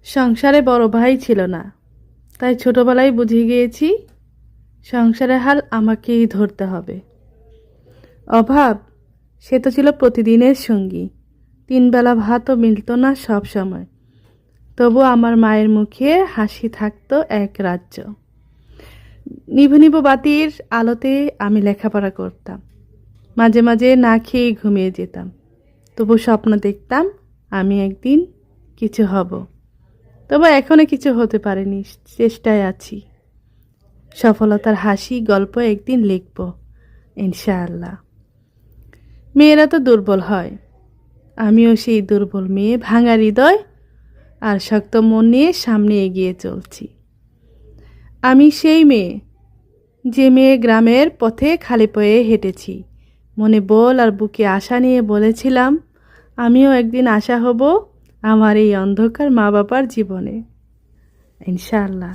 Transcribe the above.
সংসারে বড় ভাই ছিল না, তাই ছোটবেলায় বুঝে গিয়েছি সংসারের হাল আমাকেই ধরতে হবে। অভাব সে তো ছিল প্রতিদিনের সঙ্গী, 3 বেলা ভাতও মিলত না সব সময়। তবু আমার মায়ের মুখে হাসি থাকতো এক রাজ্য। নিভু নিভু বাতির আলোতে আমি লেখাপড়া করতাম, মাঝে মাঝে না খেয়ে ঘুমিয়ে যেতাম। তবু স্বপ্ন দেখতাম আমি একদিন কিছু হব। তবু এখনো কিছু হতে পারেনি, চেষ্টায় আছি। সফলতার হাসি গল্প একদিন লিখব ইনশাআল্লাহ। মেয়েরা তো দুর্বল হয়, আমিও সেই দুর্বল মেয়ে, ভাঙা হৃদয় আর শক্ত মন নিয়ে সামনে এগিয়ে চলছি। আমি সেই মেয়ে, যে মেয়ে গ্রামের পথে খালি পায়ে হেঁটেছি, মনে বল আর বুকে আশা নিয়ে বলেছিলাম আমিও একদিন আশা হব আমার এই অন্ধকার মা বাবার জীবনে ইনশাআল্লাহ।